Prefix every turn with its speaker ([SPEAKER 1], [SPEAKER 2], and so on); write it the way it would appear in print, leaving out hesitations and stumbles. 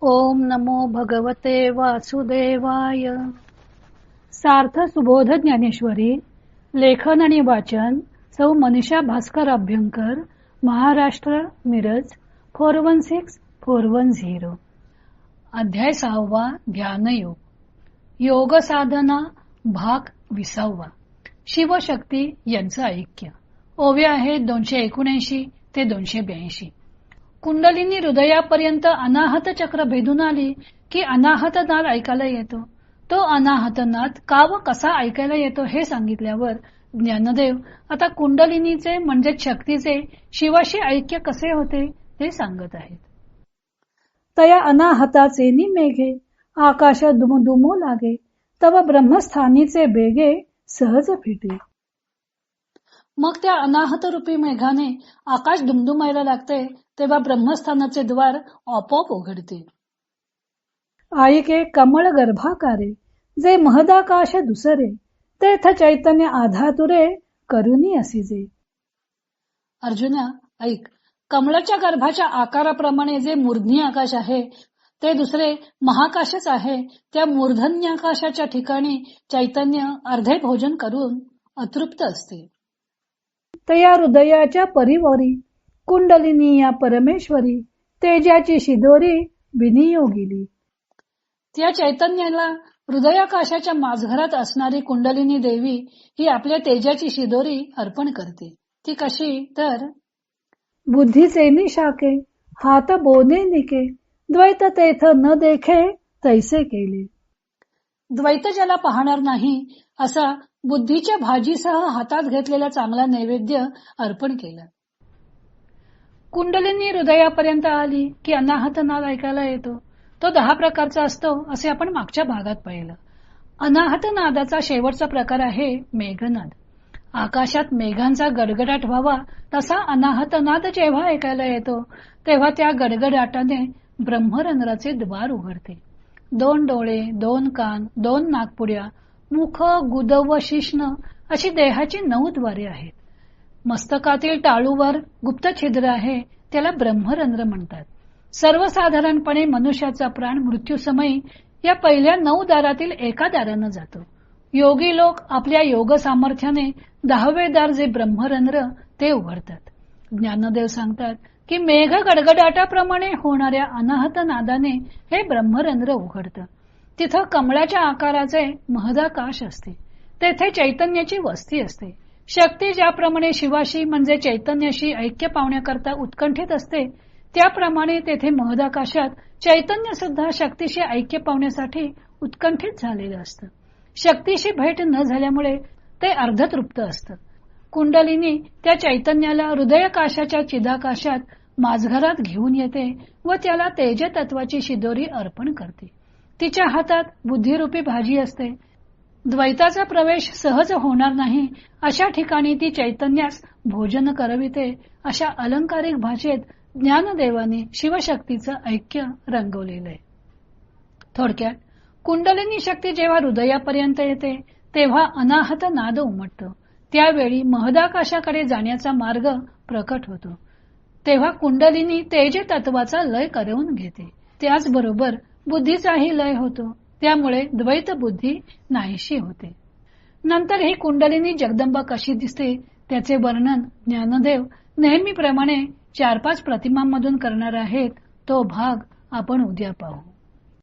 [SPEAKER 1] ओम नमो भगवते वासुदेवाय. सार्थ सुबोध ज्ञानेश्वरी. लेखन आणि वाचन सौ मनीषा भास्कर अभ्यंकर, महाराष्ट्र, मिरज 416410. अध्याय 6. ध्यानयोग. योग साधना भाग 20. शिवशक्ती यांचं ऐक्य. ओव्या आहेत 279 ते 282. कुंडलिनी हृदयापर्यंत अनाहत चक्र भेदून आली की अनाहत नाद ऐकायला येतो. तो अनाहत नाद का व कसा ऐकायला येतो हे सांगितल्यावर ज्ञानदेव आता कुंडलिनीचे म्हणजे शक्तीचे शिवाशी ऐक्य कसे होते ते सांगत आहेत. तया अनाहताचे निमेघे आकाश दुमदुमू लागे, तव ब्रह्मस्थानीचे बेगे सहज फिटे. मग त्या अनाहत रूपी मेघाने आकाश दुमदुमायला लागते तेव्हा ब्रह्मस्थानाचे द्वार आपोआप उघडते. आईके कमळ गर्भाकारे, जे महदाकाश दुसरे, तेथ चैतन्य आधातुरे करुनी असिजे. अर्जुना ऐक, कमळाच्या गर्भाच्या आकाराप्रमाणे जे मूर्धनी आकाश आहे ते दुसरे महाकाशच आहे. त्या मूर्धन्याकाशाच्या ठिकाणी चैतन्य अर्धे भोजन करून अतृप्त असते. तया हृदयाच्या परिवारी कुंडलिनी या परमेश्वरी, तेजाची शिदोरी विनियोगिली. त्या चैतन्याला हृदयाकाशाच्या माझघरात असणारी कुंडलिनी देवी ही आपल्या तेजाची शिदोरी अर्पण करते. ती कशी तर बुद्धीचे निशाके हात बोने निके, द्वैत तेथ न देखे तैसे केले. द्वैत ज्याला पाहणार नाही असा बुद्धीच्या भाजीसह हातात घेतलेला चांगला नैवेद्य अर्पण केला. कुंडलिनी हृदयापर्यंत आली की अनाहत नाद ऐकायला येतो. तो 10 प्रकारचा असतो असे आपण मागच्या भागात पाहिलं. अनाहत नादाचा शेवटचा प्रकार आहे मेघनाद. आकाशात मेघांचा गडगडाट व्हावा तसा अनाहत नाद जेव्हा ऐकायला येतो तेव्हा त्या गडगडाटाने ब्रह्मरंध्राचे द्वार उघडते. 2 डोळे, 2 कान, 2 नाकपुड्या, मुख, गुद व शिश्न अशी देहाची 9 द्वारे आहेत. मस्तकातील टाळूवर गुप्त छिद्र आहे, त्याला ब्रह्मरंध्र म्हणतात. सर्वसाधारणपणे मनुष्याचा प्राण मृत्यूसमयी या पहिल्या 9 दारातील एका दारानं जातो. योगी लोक आपल्या योग सामर्थ्याने 10वे दार जे ब्रह्मरंध्र ते उघडतात. ज्ञानदेव सांगतात की मेघ गडगडाटाप्रमाणे होणाऱ्या अनाहत नादाने हे ब्रह्मरंध्र उघडतं. तिथं कमळाच्या आकाराचे महदाकाश असते. तेथे चैतन्याची वस्ती असते. शक्ती ज्याप्रमाणे शिवाशी म्हणजे चैतन्याशी ऐक्य पावण्याकरता उत्कंठित असते त्याप्रमाणे तेथे महदाकाशात चैतन्य सुद्धा शक्तीशी ऐक्य पावण्यासाठी उत्कंठित झालेलं असतं. शक्तीशी भेट न झाल्यामुळे ते अर्धतृप्त असतं. कुंडलिनी त्या चैतन्याला हृदयाकाशाच्या चिदाकाशात माझघरात घेऊन येते व त्याला तेज तत्वाची शिदोरी अर्पण करते. तिच्या हातात बुद्धिरूपी भाजी असते. द्वैताचा प्रवेश सहज होणार नाही अशा ठिकाणी ती चैतन्यास भोजन करविते. अशा अलंकारिक भाषेत ज्ञानदेवाने शिवशक्तीचं ऐक्य रंगवलेलं आहे. थोडक्यात कुंडलिनी शक्ती जेव्हा हृदयापर्यंत येते तेव्हा अनाहत नाद उमटतो. त्यावेळी महदाकाशाकडे जाण्याचा मार्ग प्रकट होतो. तेव्हा कुंडलिनी तेज तत्वाचा लय करवून घेते. त्याचबरोबर बुद्धीचाही लय होतो. त्यामुळे द्वैत बुद्धी नाहीशी होते. नंतर ही कुंडलिनी जगदंबा कशी दिसते त्याचे वर्णन ज्ञानदेव नेहमीप्रमाणे 4-5 प्रतिमांमधून करणार आहेत. तो भाग आपण उद्या पाहू.